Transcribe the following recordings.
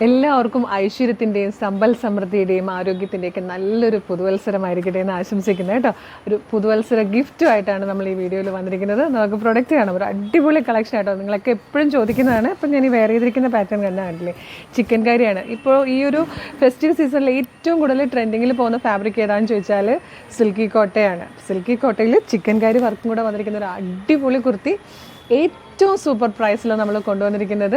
എല്ലാവർക്കും ഐശ്വര്യത്തിൻ്റെയും സമ്പൽ സമൃദ്ധിയുടെയും ആരോഗ്യത്തിൻ്റെയൊക്കെ നല്ലൊരു പുതുവത്സരമായിരിക്കട്ടെ എന്ന് ആശംസിക്കുന്നത് കേട്ടോ. ഒരു പുതുവത്സര ഗിഫ്റ്റുമായിട്ടാണ് നമ്മൾ ഈ വീഡിയോയിൽ വന്നിരിക്കുന്നത്. നമുക്ക് പ്രൊഡക്റ്റ് കാണാം, ഒരു അടിപൊളി കളക്ഷൻ ആട്ടോ. നിങ്ങളൊക്കെ എപ്പോഴും ചോദിക്കുന്നതാണ്. ഇപ്പം ഞാൻ ഈ വേറെ ചെയ്തിരിക്കുന്ന പാറ്റേൺ കണ്ടാൽ കണ്ടില്ലേ, ചിക്കൻ കാരിയാണ്. ഇപ്പോൾ ഈ ഒരു ഫെസ്റ്റീവ് സീസണിൽ ഏറ്റവും കൂടുതൽ ട്രെൻഡിങ്ങിൽ പോകുന്ന ഫാബ്രിക് ഏതാണെന്ന് ചോദിച്ചാൽ സിൽക്കി കോട്ടയാണ്. സിൽക്കി കോട്ടയിൽ ചിക്കൻ കാരി വർക്കും കൂടെ വന്നിരിക്കുന്ന ഒരു അടിപൊളി കുർത്തി ഏറ്റവും സൂപ്പർ പ്രൈസിൽ നമ്മൾ കൊണ്ടുവന്നിരിക്കുന്നത്.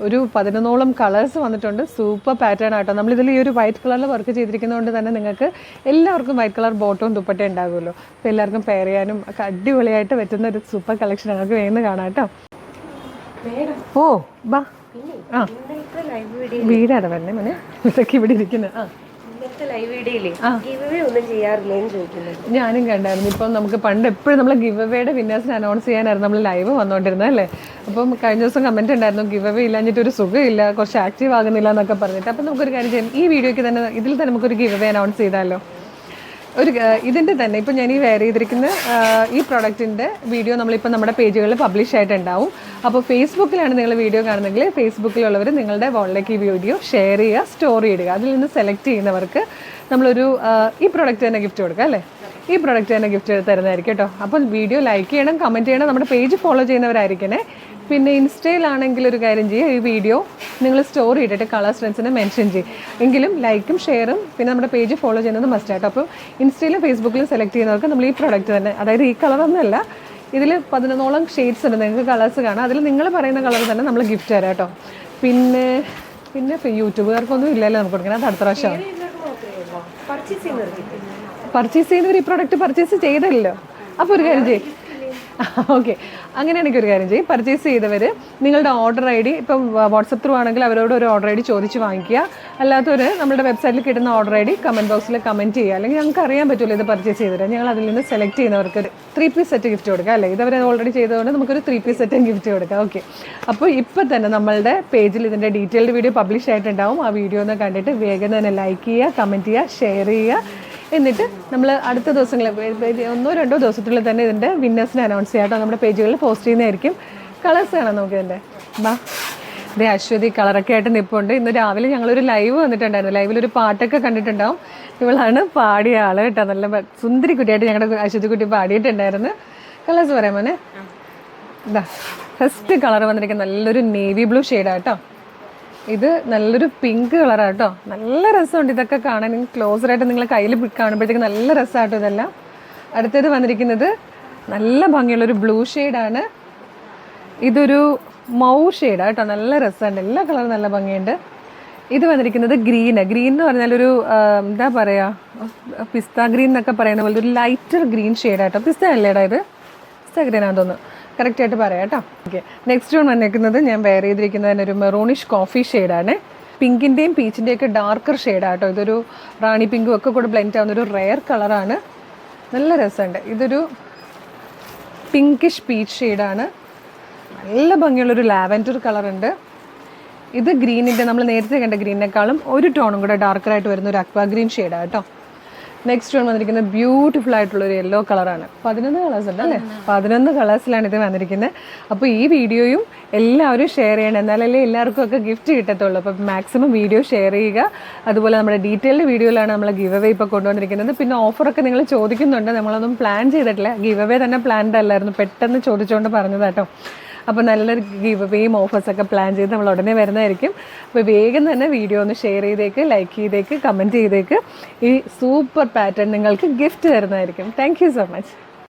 ഒരു 11ഓളം കളേഴ്സ് വന്നിട്ടുണ്ട്. സൂപ്പർ പാറ്റേൺ ആട്ടോ. നമ്മളിതിൽ ഈ ഒരു വൈറ്റ് കളറിൽ വർക്ക് ചെയ്തിരിക്കുന്നതുകൊണ്ട് തന്നെ നിങ്ങൾക്ക് എല്ലാവർക്കും വൈറ്റ് കളർ ബോട്ടവും ദുപ്പട്ട ഉണ്ടാകുമല്ലോ. അപ്പോൾ എല്ലാവർക്കും പെയർ ചെയ്യാനും ഒക്കെ അടിപൊളിയായിട്ട് പറ്റുന്ന ഒരു സൂപ്പർ കളക്ഷൻ ഞങ്ങൾക്ക് വേഗം കാണാം കേട്ടോ. ഓ ബാ, ആ വീടാണ് തന്നെ മോനെ ഇതൊക്കെ ഇവിടെ ഇരിക്കുന്നത്. ഞാനും കണ്ടായിരുന്നു. ഇപ്പം നമുക്ക് പണ്ട് എപ്പോഴും നമ്മൾ ഗിവ് അവേയുടെ വിന്നേഴ്സിനെ അനൗൺസ് ചെയ്യാനായിരുന്നു നമ്മൾ ലൈവ് വന്നുകൊണ്ടിരുന്നത് അല്ലേ. അപ്പം കഴിഞ്ഞ ദിവസം കമൻറ്റ് ഉണ്ടായിരുന്നു, ഗിവ് അവേ ഇല്ലാഞ്ഞിട്ട് ഒരു സുഖമില്ല, കുറച്ച് ആക്റ്റീവ് ആകുന്നില്ല എന്നൊക്കെ പറഞ്ഞിട്ട്. അപ്പം നമുക്കൊരു കാര്യം ചെയ്യാം, ഈ വീഡിയോയ്ക്ക് തന്നെ ഇതിൽ തന്നെ നമുക്കൊരു ഗിവ് അവേ അനൗൺസ് ചെയ്താലോ. ഇതിൻ്റെ തന്നെ ഇപ്പം ഞാൻ ഈ വെയർ ചെയ്തിരിക്കുന്ന ഈ പ്രോഡക്റ്റിൻ്റെ വീഡിയോ നമ്മളിപ്പോൾ നമ്മുടെ പേജുകളിൽ പബ്ലിഷ് ആയിട്ടുണ്ടാവും. അപ്പോൾ ഫേസ്ബുക്കിലാണ് നിങ്ങൾ വീഡിയോ കാണുന്നതെങ്കിൽ ഫേസ്ബുക്കിലുള്ളവർ നിങ്ങളുടെ വാളിലേക്ക് ഈ വീഡിയോ ഷെയർ ചെയ്യുക, സ്റ്റോറി ഇടുക. അതിൽ നിന്ന് സെലക്ട് ചെയ്യുന്നവർക്ക് നമ്മളൊരു ഈ പ്രോഡക്റ്റ് തന്നെ ഗിഫ്റ്റ് കൊടുക്കുക അല്ലേ. ഈ പ്രോഡക്റ്റ് തന്നെ ഗിഫ്റ്റ് തരുന്നതായിരിക്കും കേട്ടോ. അപ്പോൾ വീഡിയോ ലൈക്ക് ചെയ്യണം, കമൻറ്റ് ചെയ്യണം, നമ്മുടെ പേജ് ഫോളോ ചെയ്യുന്നവരായിരിക്കണേ. പിന്നെ ഇൻസ്റ്റയിലാണെങ്കിൽ ഒരു കാര്യം ചെയ്യുക, ഈ വീഡിയോ നിങ്ങൾ സ്റ്റോറി ഇട്ടിട്ട് കളർ സ്ട്രെൻസിനെ മെൻഷൻ ചെയ്യും. എങ്കിലും ലൈക്കും ഷെയറും പിന്നെ നമ്മുടെ പേജ് ഫോളോ ചെയ്യുന്നത് മസ്റ്റ് ആട്ടോ. അപ്പോൾ ഇൻസ്റ്റയിലും ഫേസ്ബുക്കിലും സെലക്ട് ചെയ്യുന്നവർക്ക് നമ്മൾ ഈ പ്രോഡക്റ്റ് തന്നെ, അതായത് ഈ കളറൊന്നുമല്ല, ഇതിൽ 11ഓളം ഷെയ്ഡ്സ് ഉണ്ട്, നിങ്ങൾക്ക് കളേഴ്സ് കാണാം. അതിൽ നിങ്ങൾ പറയുന്ന കളർ തന്നെ നമ്മൾ ഗിഫ്റ്റ് തരാം കേട്ടോ. പിന്നെ യൂട്യൂബുകാർക്കൊന്നും ഇല്ലല്ലോ നമുക്ക് കൊടുക്കണം, അത് അടുത്ത പ്രാവശ്യം പർച്ചേസ് ചെയ്യുന്നവർ ഈ പ്രോഡക്റ്റ് പർച്ചേസ് ചെയ്തല്ലോ. അപ്പോൾ ഒരു കാര്യം ചെയ്യും, ഓക്കെ, അങ്ങനെയാണെങ്കിൽ ഒരു കാര്യം ചെയ്യും, പർച്ചേസ് ചെയ്തവർ നിങ്ങളുടെ ഓർഡർ ഐ ഡി ഇപ്പം വാട്സപ്പ് ത്രൂ ആണെങ്കിൽ അവരോട് ഒരു ഓർഡർ ഐ ഡി ചോദിച്ച് വാങ്ങിക്കുക. അല്ലാത്തവർ നമ്മുടെ വെബ്സൈറ്റിൽ കിട്ടുന്ന ഓർഡർ ഐ ഡി കമൻറ്റ് ബോക്സിൽ കമൻറ്റ് ചെയ്യുക. അല്ലെങ്കിൽ ഞങ്ങൾക്ക് അറിയാൻ പറ്റുമല്ലോ ഇത് പർച്ചേസ് ചെയ്തിട്ട്, ഞങ്ങൾ അതിൽ നിന്ന് സെലക്ട് ചെയ്യുന്നവർക്ക് ഒരു 3 പീസ് സെറ്റ് ഗിഫ്റ്റ് കൊടുക്കുക അല്ലേ. ഇതവരെ ഓൾറെഡി ചെയ്തതുകൊണ്ട് നമുക്കൊരു 3 പീസ് സെറ്റും ഗിഫ്റ്റ് കൊടുക്കാം. ഓക്കെ, അപ്പോൾ ഇപ്പോൾ തന്നെ നമ്മളുടെ പേജിൽ ഇതിൻ്റെ ഡീറ്റെയിൽഡ് വീഡിയോ പബ്ലിഷ് ആയിട്ടുണ്ടാവും. ആ വീഡിയോ ഒന്ന് കണ്ടിട്ട് വേഗം തന്നെ ലൈക്ക് ചെയ്യുക, കമൻറ്റ് ചെയ്യുക, ഷെയർ ചെയ്യുക. എന്നിട്ട് നമ്മൾ അടുത്ത ദിവസങ്ങളിൽ 1-2 ദിവസത്തിനുള്ളിൽ തന്നെ ഇതിൻ്റെ വിന്നേഴ്സിനെ അനൗൺസ് ചെയ്യാം കേട്ടോ. നമ്മുടെ പേജുകളിൽ പോസ്റ്റ് ചെയ്യുന്നതായിരിക്കും. കളേഴ്സ് കാണാം നമുക്ക് ഇതിൻ്റെ. ബാ, ഇതേ അശ്വതി കളറൊക്കെ ആയിട്ട് നിൽപ്പുണ്ട്. ഇന്ന് രാവിലെ ഞങ്ങളൊരു ലൈവ് വന്നിട്ടുണ്ടായിരുന്നു. ലൈവിലൊരു പാട്ടൊക്കെ കണ്ടിട്ടുണ്ടാവും. ഇവളാണ് പാടിയ ആൾ കേട്ടോ. നല്ല സുന്ദരി കുട്ടിയായിട്ട് ഞങ്ങളുടെ അശ്വതി കുട്ടി പാടിയിട്ടുണ്ടായിരുന്നു. കളേഴ്സ് പറയാം മോനെ. ഇതാ ഫസ്റ്റ് കളർ വന്നിരിക്കുന്നത് നല്ലൊരു നേവി ബ്ലൂ ഷെയ്ഡാട്ടോ. ഇത് നല്ലൊരു പിങ്ക് കളറാണ് കേട്ടോ. നല്ല രസമുണ്ട് ഇതൊക്കെ കാണാൻ. ക്ലോസറായിട്ട് നിങ്ങൾ കയ്യിൽ കാണുമ്പോഴത്തേക്ക് നല്ല രസമാട്ടോ ഇതെല്ലാം. അടുത്തത് വന്നിരിക്കുന്നത് നല്ല ഭംഗിയുള്ളൊരു ബ്ലൂ ഷെയ്ഡാണ്. ഇതൊരു മൗ ഷെയ്ഡാണ് കേട്ടോ. നല്ല രസമുണ്ട്, എല്ലാ കളറും നല്ല ഭംഗിയുണ്ട്. ഇത് വന്നിരിക്കുന്നത് ഗ്രീൻ എന്ന് പറഞ്ഞാൽ ഒരു എന്താ പറയുക, പിസ്ത ഗ്രീൻ എന്നൊക്കെ പറയുന്ന പോലെ ഒരു ലൈറ്റർ ഗ്രീൻ ഷെയ്ഡാട്ടോ. പിസ്ത അല്ലേടാ ഇത്? പിസ്ത ഗ്രീനാന്ന് തോന്നുന്നു, കറക്റ്റായിട്ട് പറയാം കേട്ടോ. ഓക്കെ, നെക്സ്റ്റ് വൺ വന്നിരിക്കുന്നത് ഞാൻ വെയർ ചെയ്തിരിക്കുന്നതിന് ഒരു മെറൂണിഷ് കോഫി ഷെയ്ഡാണ്. പിങ്കിൻ്റെയും പീച്ചിൻ്റെയും ഒക്കെ ഡാർക്കർ ഷെയ്ഡാട്ടോ. ഇതൊരു റാണി പിങ്കും ഒക്കെ കൂടെ ബ്ലെൻഡ് ആവുന്ന ഒരു റെയർ കളറാണ്. നല്ല രസമുണ്ട്. ഇതൊരു പിങ്കിഷ് പീച്ച് ഷെയ്ഡാണ്. നല്ല ഭംഗിയുള്ളൊരു ലാവൻഡർ കളറുണ്ട്. ഇത് ഗ്രീനിൻ്റെ, നമ്മൾ നേരത്തെ കണ്ട ഗ്രീനിനേക്കാളും ഒരു ടോണും കൂടെ ഡാർക്കറായിട്ട് വരുന്ന ഒരു അക്വാ ഗ്രീൻ ഷെയ്ഡാണ് കേട്ടോ. നെക്സ്റ്റ് വൺ വന്നിരിക്കുന്നത് ബ്യൂട്ടിഫുൾ ആയിട്ടുള്ളൊരു യെല്ലോ കളറാണ്. 11 കളേഴ്സ് ഉണ്ട് അല്ലേ. 11 കളേഴ്സിലാണ് ഇത് വന്നിരിക്കുന്നത്. അപ്പോൾ ഈ വീഡിയോയും എല്ലാവരും ഷെയർ ചെയ്യണം, എന്നാലല്ലേ എല്ലാവർക്കും ഒക്കെ ഗിഫ്റ്റ് കിട്ടത്തുള്ളൂ. അപ്പോൾ മാക്സിമം വീഡിയോ ഷെയർ ചെയ്യുക. അതുപോലെ നമ്മുടെ ഡീറ്റെയിൽഡ് വീഡിയോയിലാണ് നമ്മൾ ഗിവ് അവേ ഇപ്പോൾ കൊണ്ടുവന്നിരിക്കുന്നത്. പിന്നെ ഓഫറൊക്കെ നിങ്ങൾ ചോദിക്കുന്നുണ്ട്, നമ്മളൊന്നും പ്ലാൻ ചെയ്തിട്ടില്ല. ഗിവ് അവേ തന്നെ പ്ലാൻഡ് അല്ലായിരുന്നു, പെട്ടെന്ന് ചോദിച്ചുകൊണ്ട് പറഞ്ഞതാട്ടോ. അപ്പോൾ നല്ലൊരു ഗിവ് അവേയും ഓഫേഴ്സൊക്കെ പ്ലാൻ ചെയ്ത് നമ്മൾ ഉടനെ വരുന്നതായിരിക്കും. അപ്പോൾ വേഗം തന്നെ വീഡിയോ ഒന്ന് ഷെയർ ചെയ്തേക്ക്, ലൈക്ക് ചെയ്തേക്ക്, കമൻറ്റ് ചെയ്തേക്ക്. ഈ സൂപ്പർ പാറ്റേൺ നിങ്ങൾക്ക് ഗിഫ്റ്റ് തരുന്നതായിരിക്കും. Thank you so much.